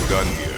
my gun here.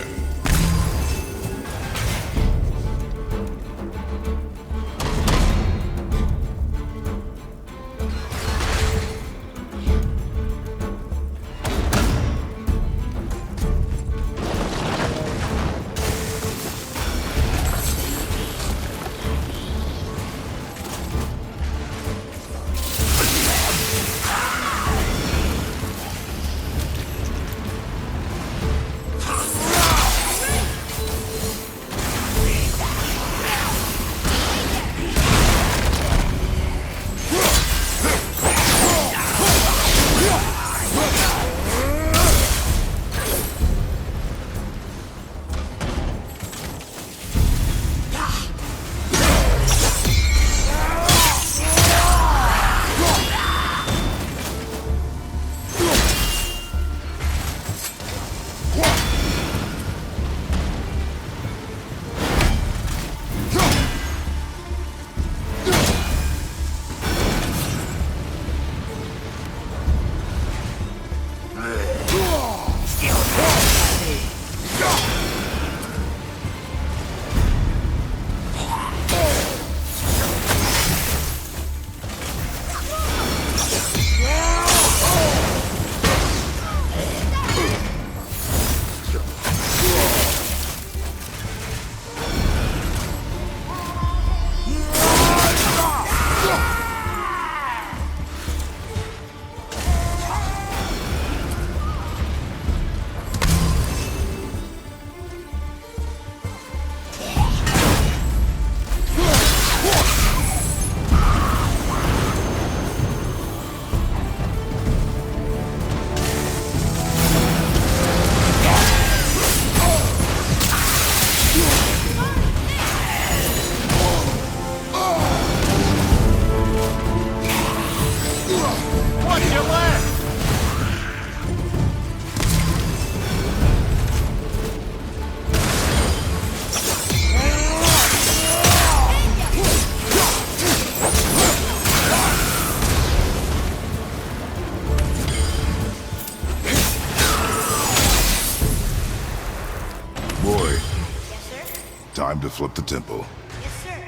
Time to flip the temple. Yes, sir.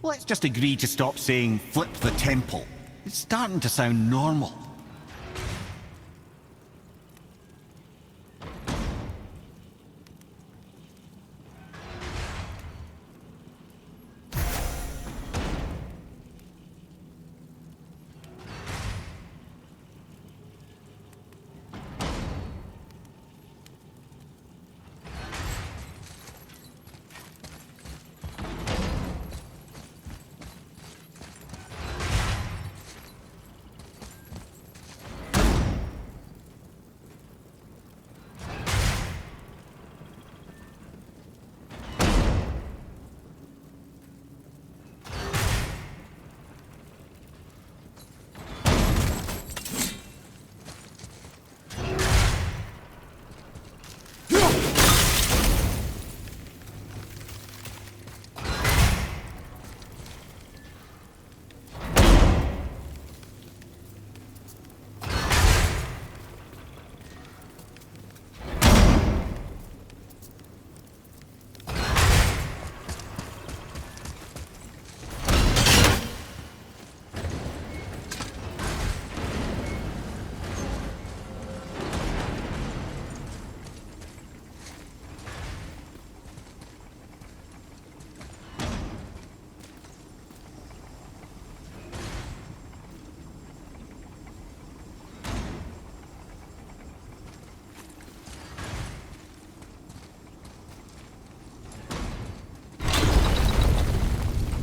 Let's just agree to stop saying flip the temple. It's starting to sound normal.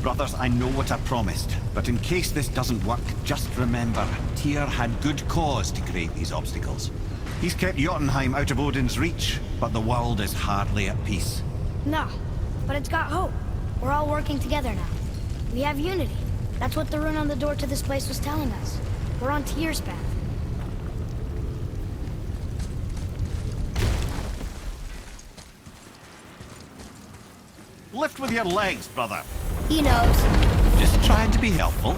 Brothers, I know what I promised, but in case this doesn't work, just remember, Tyr had good cause to create these obstacles. He's kept Jotunheim out of Odin's reach, but the world is hardly at peace. No, but it's got hope. We're all working together now. We have unity. That's what the rune on the door to this place was telling us. We're on Tyr's path. Lift with your legs, brother. He knows. Just trying to be helpful.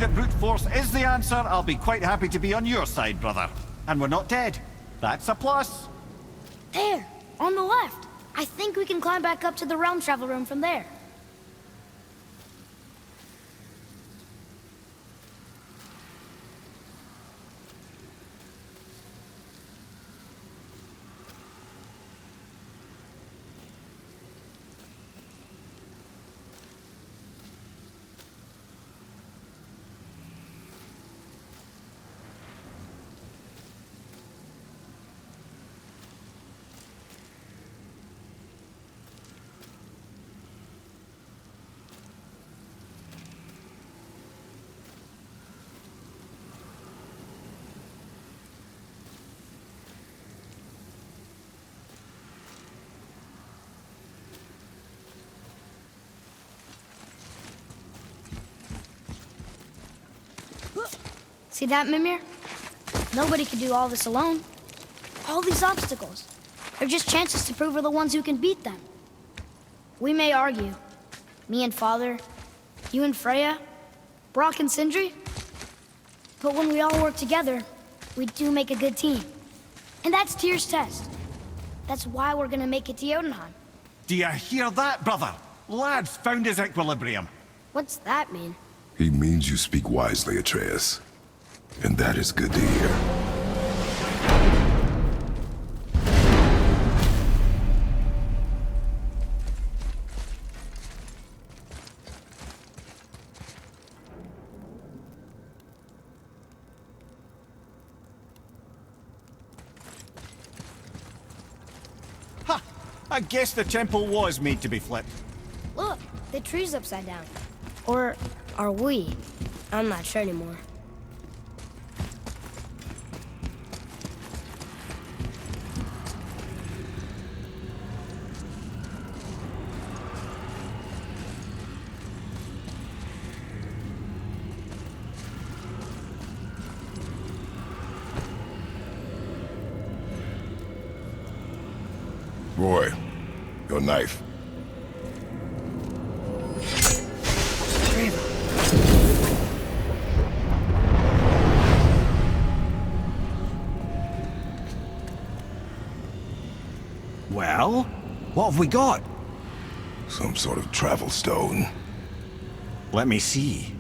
that brute force is the answer, I'll be quite happy to be on your side, brother. And we're not dead. That's a plus. There, on the left. I think we can climb back up to the realm travel room from there. See that, Mimir? Nobody can do all this alone. All these obstacles, they're just chances to prove we're the ones who can beat them. We may argue, me and Father, you and Freya, Brock and Sindri, but when we all work together, we do make a good team. And that's Tyr's test. That's why we're gonna make it to Jotunheim. Do you hear that, brother? Lad's found his equilibrium. What's that mean? He means you speak wisely, Atreus. And that is good to hear. Ha! I guess the temple was made to be flipped. Look, the tree's upside down. Or are we? I'm not sure anymore. Roy, your knife. Well, what have we got? Some sort of travel stone. Let me see.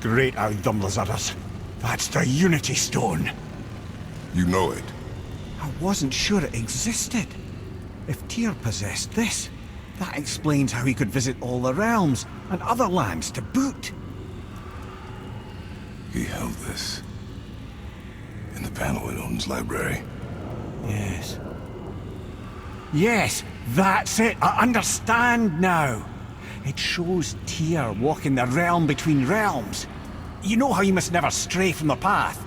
Great Outdumblers. That's the Unity Stone. You know it. I wasn't sure it existed. If Tyr possessed this, that explains how he could visit all the realms and other lands to boot. He held this in the panel in Odin's library. Yes. Yes, that's it. I understand now. It shows Tyr walking the realm between realms. You know how you must never stray from the path?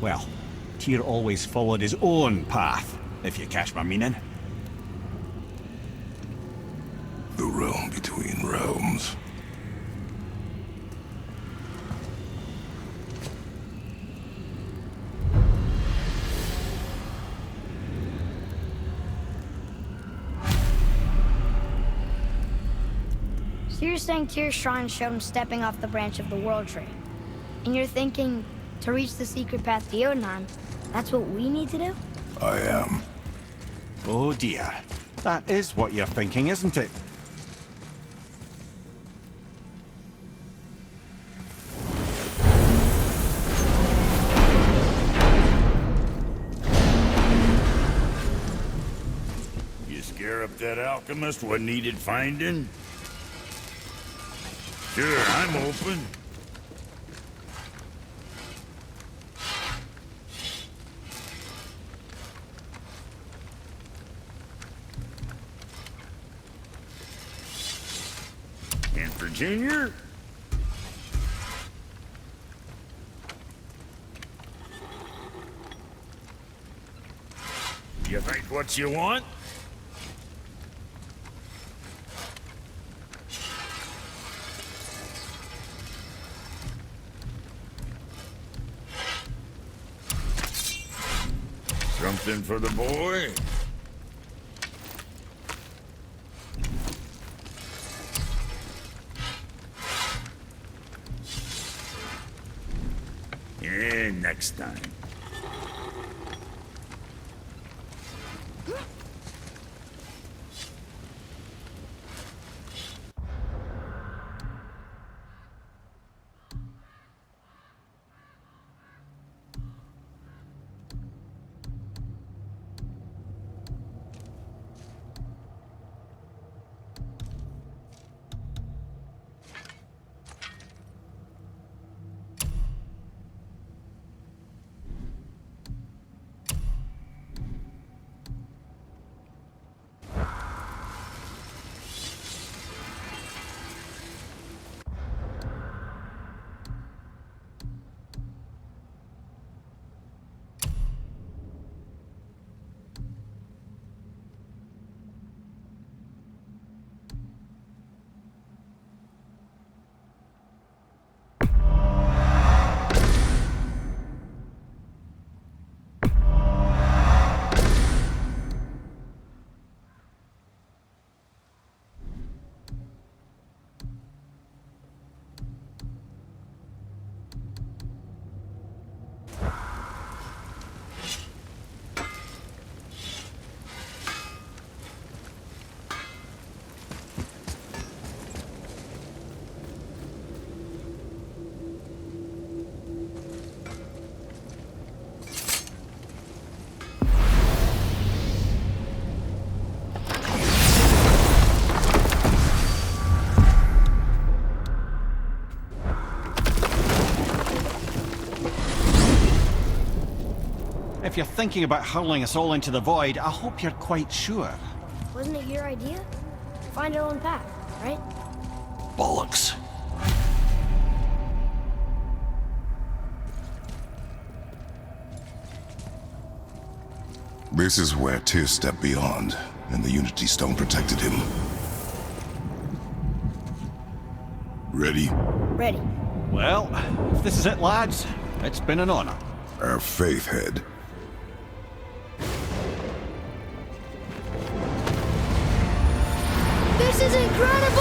Well, Tyr always followed his own path, if you catch my meaning. The realm between realms. So you're saying Tyr's shrine showed him stepping off the branch of the World Tree. And you're thinking, to reach the secret path to Jotunheim, that's what we need to do? I am. Oh dear. That is what you're thinking, isn't it? You scare up that alchemist what needed finding? Sure, I'm open. And Virginia? You think what you want? Something for the boy? Next time. If you're thinking about hurling us all into the void, I hope you're quite sure. Wasn't it your idea? Find our own path, right? Bollocks. This is where Tyr stepped beyond, and the Unity Stone protected him. Ready? Ready. Well, if this is it, lads, it's been an honor. Our faith head. This is incredible!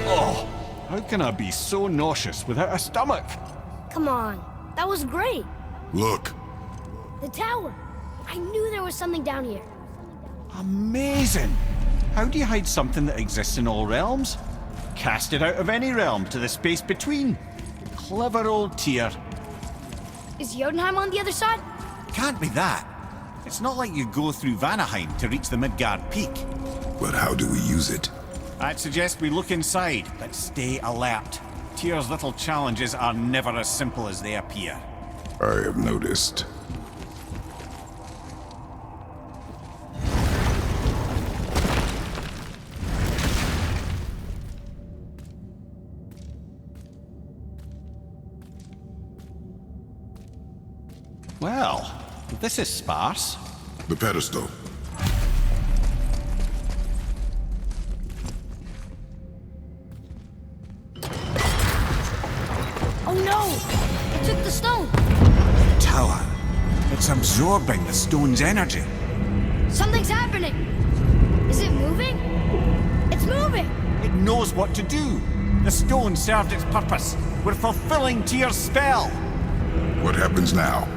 Oh, how can I be so nauseous without a stomach? Come on, that was great. Look. The tower. I knew there was something down here. Amazing! How do you hide something that exists in all realms? Cast it out of any realm to the space between. Clever old Tyr. Is Jotunheim on the other side? Can't be that. It's not like you go through Vanaheim to reach the Midgard Peak. But how do we use it? I'd suggest we look inside, but stay alert. Tyr's little challenges are never as simple as they appear. I have noticed. Well, this is sparse. The pedestal. Oh no! It took the stone! Tower. It's absorbing the stone's energy. Something's happening! Is it moving? It's moving! It knows what to do. The stone served its purpose. We're fulfilling Tyr's spell. What happens now?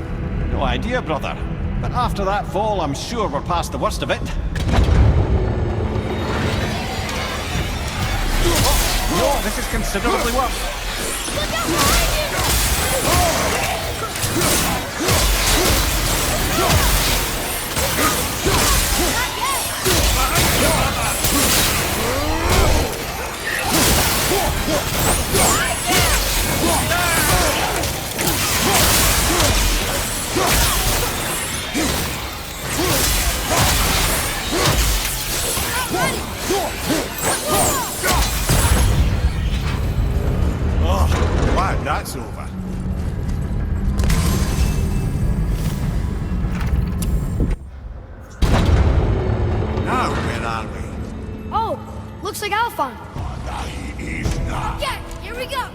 No idea, brother. But after that fall, I'm sure we're past the worst of it. No, this is considerably worse. Look out behind you! Oh, glad that's over. Now, where are we? Oh, looks like Alphon. Yeah, here we go.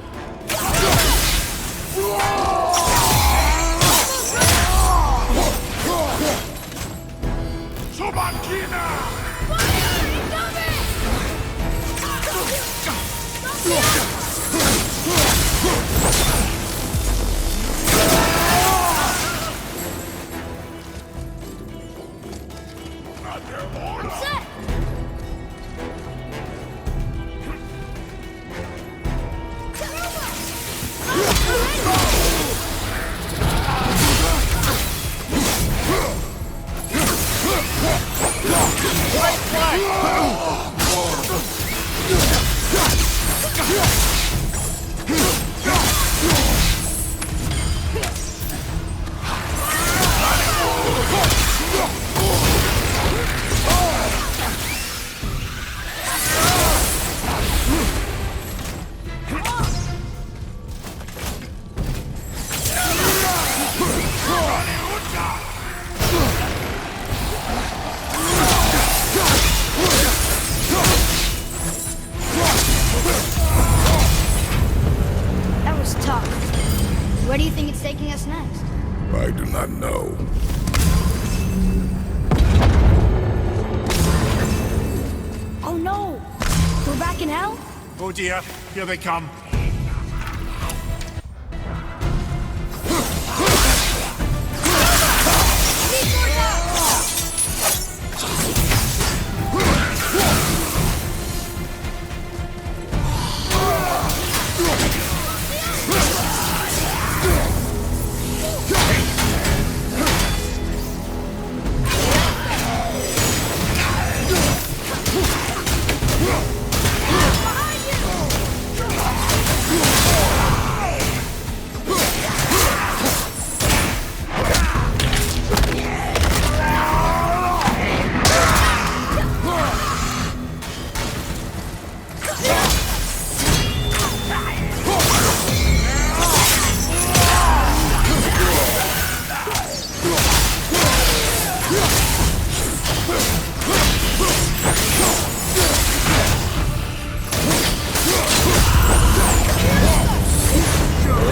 That was tough. Where do you think it's taking us next? I do not know. Oh no! We're back in hell? Oh dear, here they come.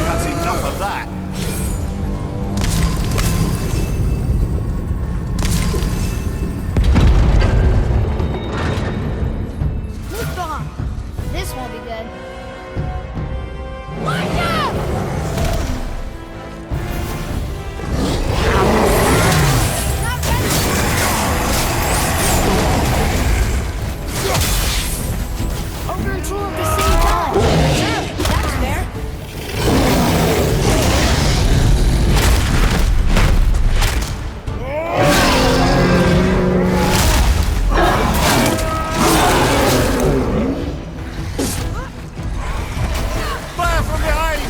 That's enough of that. Move on. This won't be good. Watch out! Not ready. Over and through at the same time. Sure, that's fair. Fire from behind!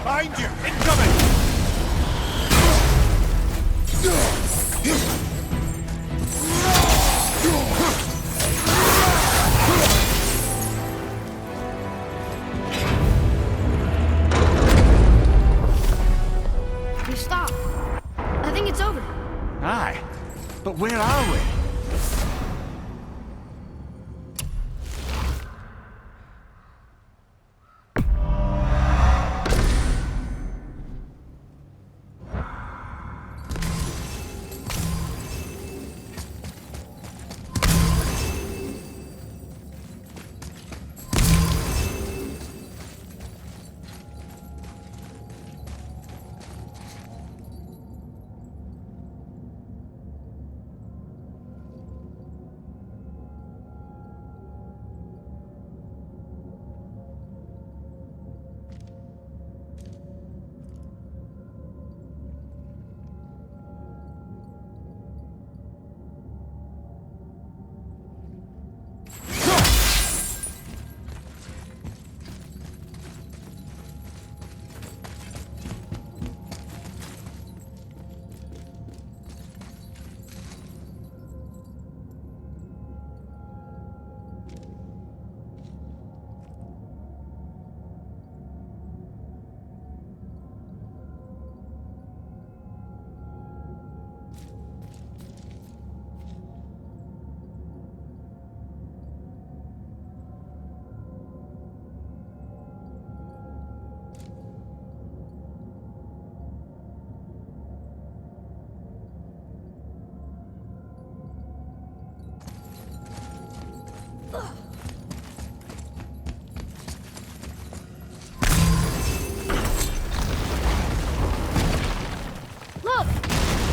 Behind you! Incoming! We stopped. I think it's over. Aye. But where are we?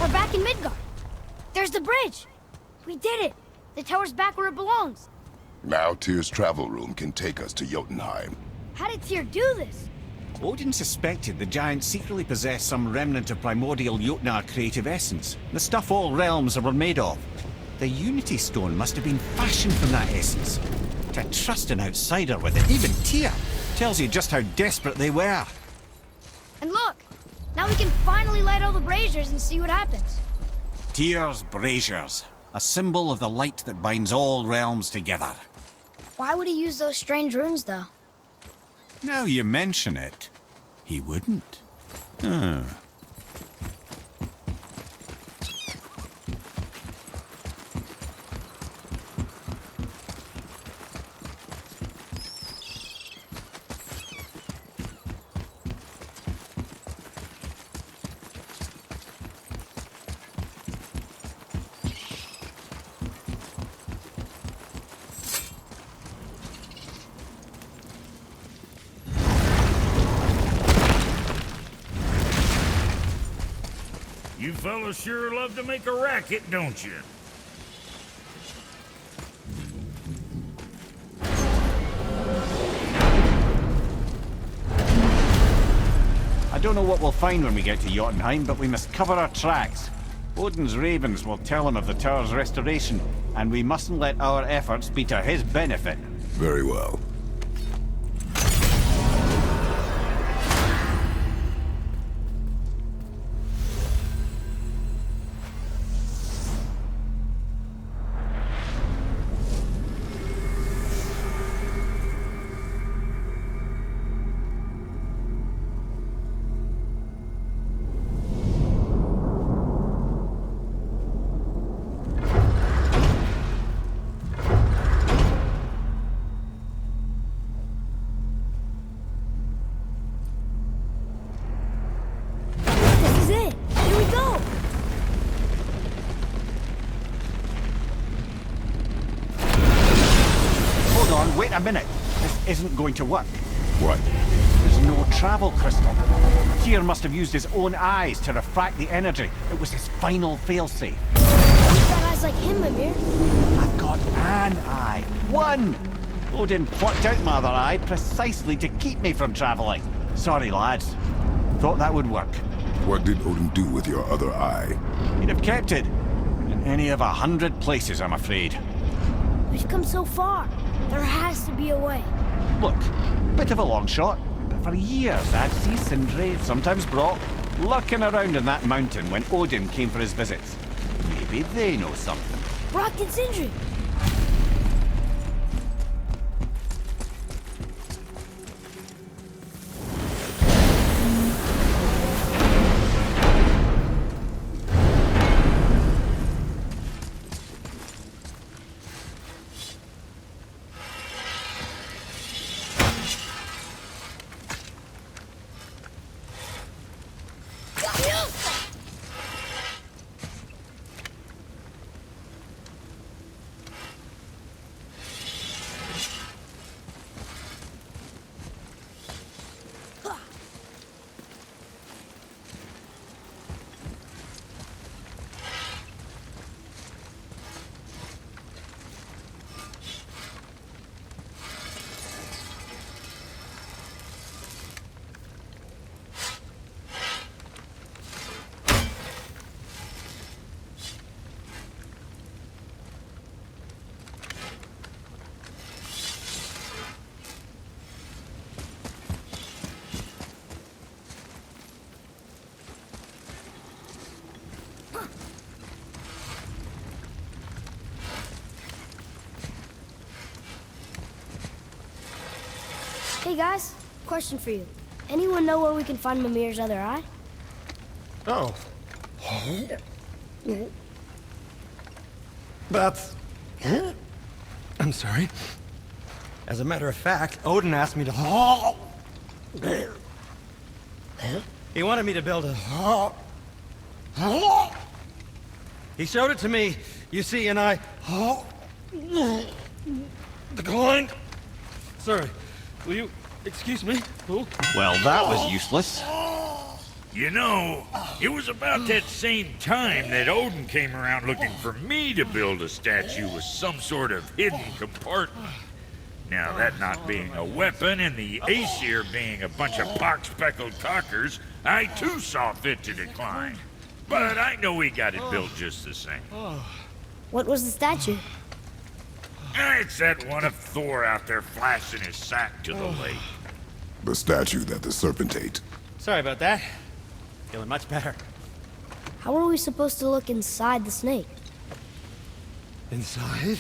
We're back in Midgard. There's the bridge. We did it. The tower's back where it belongs. Now Tyr's travel room can take us to Jotunheim. How did Tyr do this? Odin suspected the giants secretly possessed some remnant of primordial Jotnar creative essence, the stuff all realms were made of. The Unity Stone must have been fashioned from that essence. To trust an outsider with it, even Tyr, tells you just how desperate they were. And look, now we can finally light all the braziers and see what happens. Tyr's braziers, a symbol of the light that binds all realms together. Why would he use those strange runes, though? Now you mention it, he wouldn't. You fellas sure love to make a racket, don't you? I don't know what we'll find when we get to Jotunheim, but we must cover our tracks. Odin's ravens will tell him of the tower's restoration, and we mustn't let our efforts be to his benefit. Very well. This is it. Here we go. Hold on, wait a minute. This isn't going to work. What? There's no travel crystal. Tyr must have used his own eyes to refract the energy. It was his final failsafe. You've got eyes like him, Mimir. I've got an eye. One! Odin plucked out my other eye precisely to keep me from traveling. Sorry, lads. Thought that would work. What did Odin do with your other eye? He'd have kept it. In any of 100 places, I'm afraid. We've come so far. There has to be a way. Look, bit of a long shot, but for years I'd see Sindri, sometimes Brock, lurking around in that mountain when Odin came for his visits. Maybe they know something. Brock and Sindri. Hey guys, question for you. Anyone know where we can find Mimir's other eye? Oh. That's... I'm sorry. As a matter of fact, Odin asked me to... He wanted me to build a... He showed it to me, you see, and I... declined. Sorry. Will you excuse me? Oh. Well, that was useless. You know, it was about that same time that Odin came around looking for me to build a statue with some sort of hidden compartment. Now, that not being a weapon and the Aesir being a bunch of pox-speckled cockers, I too saw fit to decline. But I know he got it built just the same. What was the statue? It's that one of Thor out there flashing his sack to the lake. The statue that the serpent ate. Sorry about that. Feeling much better. How are we supposed to look inside the snake? Inside?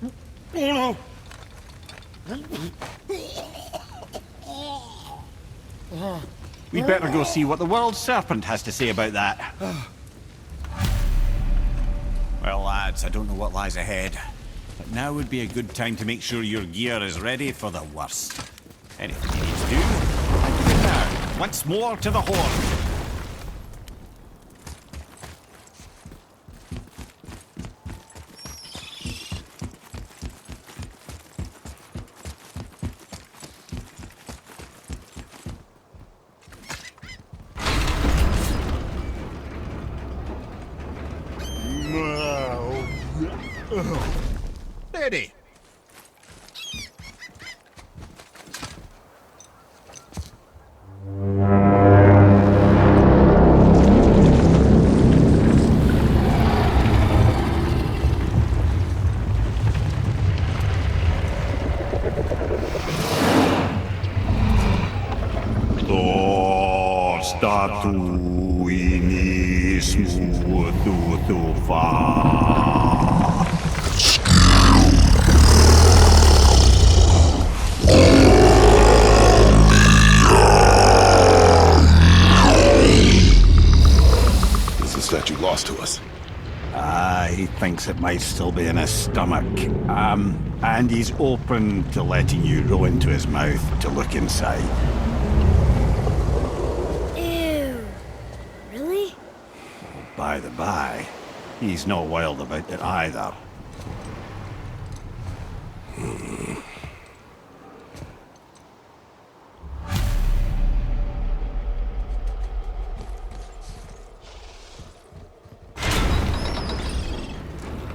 Oh no! We'd better go see what the world serpent has to say about that. Well, lads, I don't know what lies ahead, but now would be a good time to make sure your gear is ready for the worst. Anything you need to do, I do it now. Once more to the horn. Ready. Statu inis mutu fa. Is the statue lost to us? He thinks it might still be in his stomach. And he's open to letting you row into his mouth to look inside. Ew. Really? By the by, he's not wild about it either.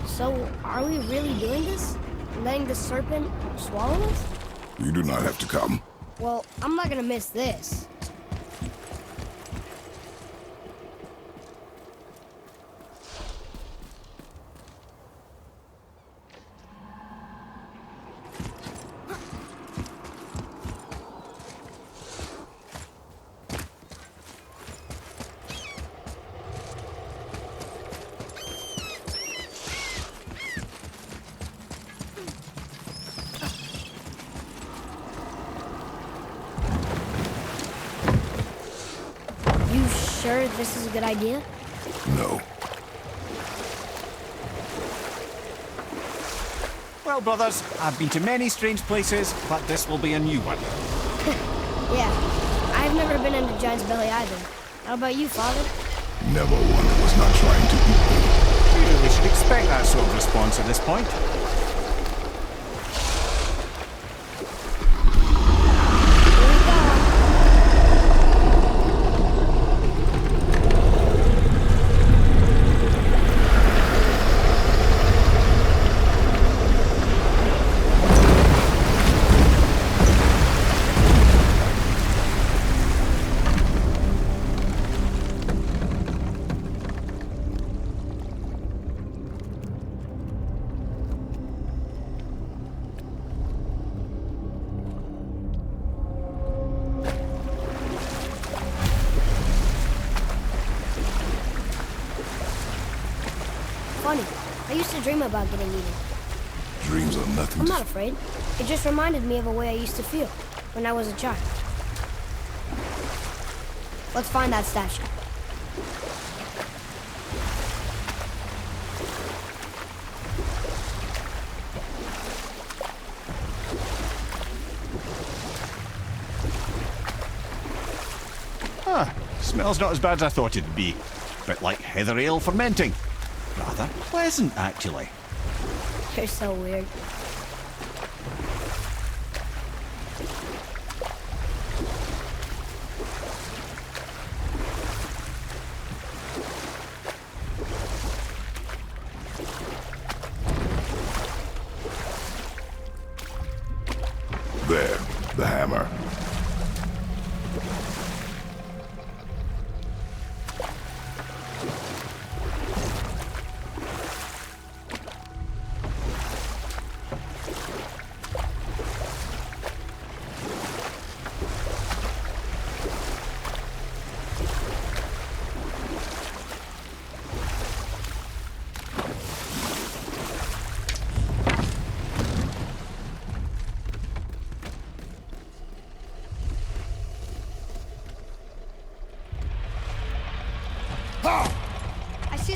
So, are we really doing this? Letting the serpent swallow us? You do not have to come. Well, I'm not gonna miss this. You sure this is a good idea? No. Well, brothers, I've been to many strange places, but this will be a new one. Yeah. I've never been into Giant's Belly either. How about you, Father? Never one who was not trying to eat me. We really should expect that sort of response at this point. Here we go. Funny. I used to dream about getting eaten. Dreams are nothing I'm to... not afraid. It just reminded me of a way I used to feel when I was a child. Let's find that statue. Smells not as bad as I thought it'd be. Bit like heather ale fermenting. Rather pleasant, actually. You're so weird.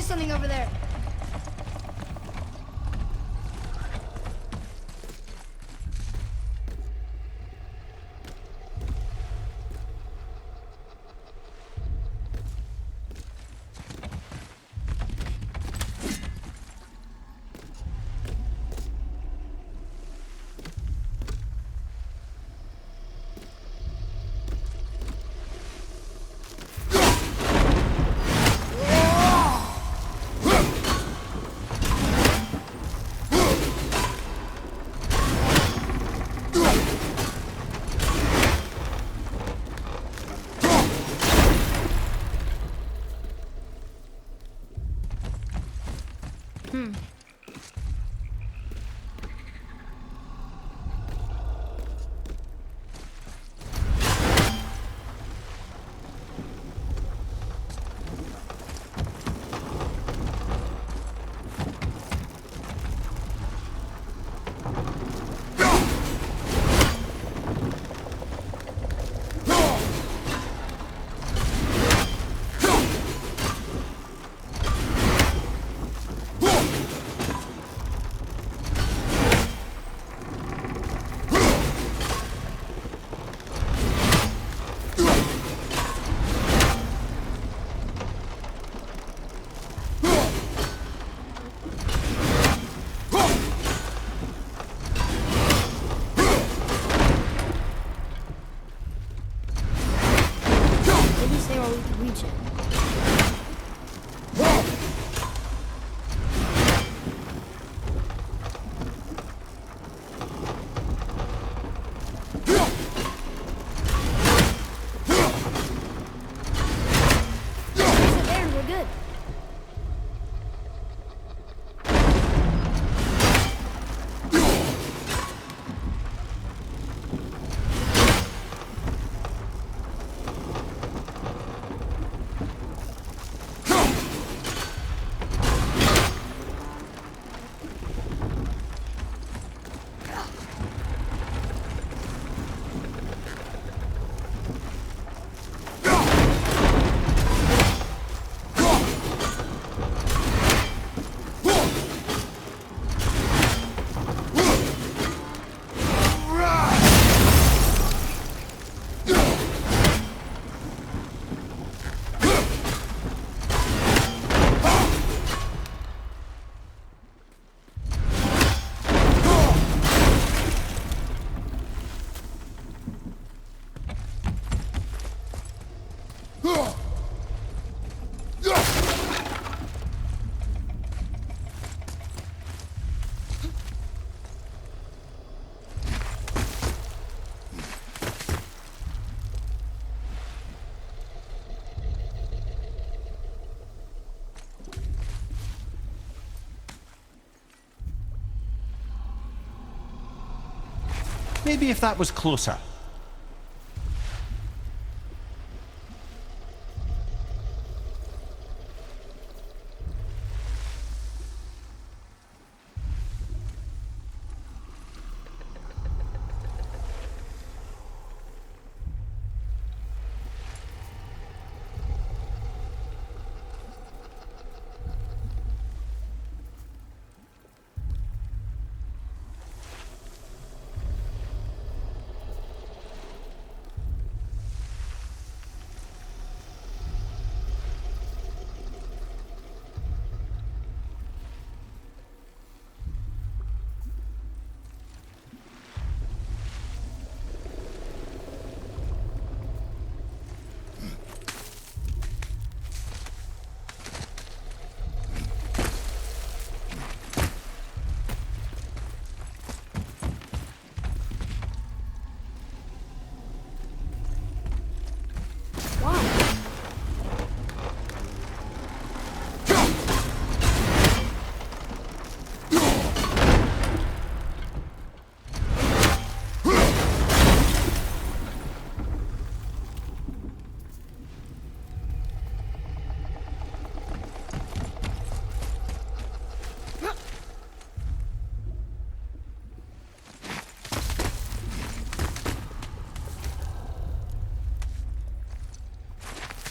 something over there. Maybe if that was closer.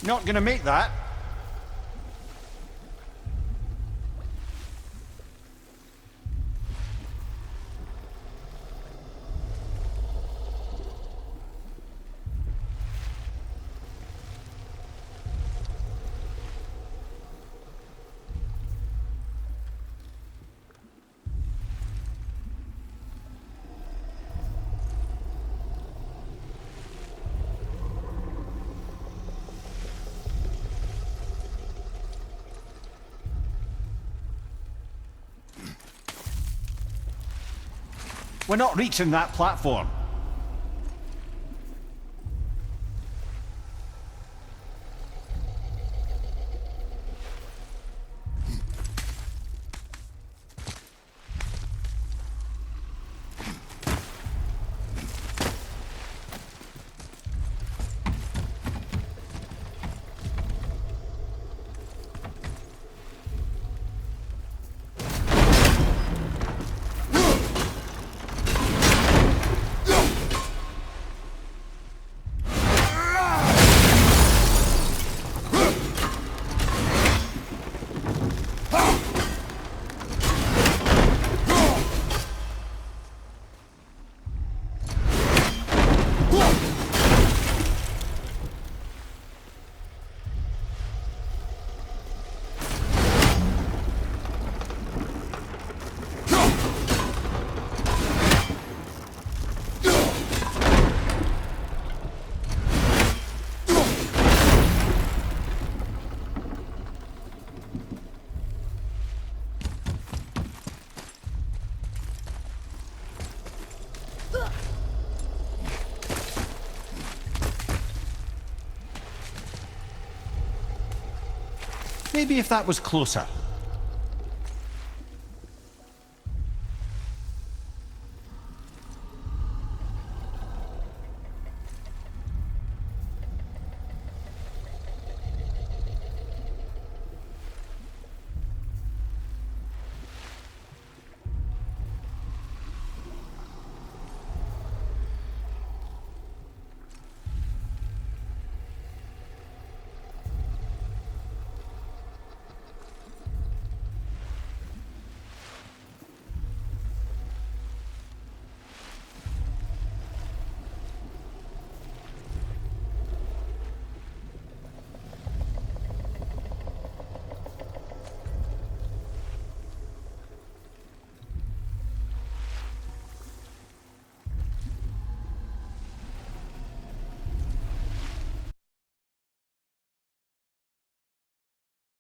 Not gonna make that. We're not reaching that platform. Maybe if that was closer.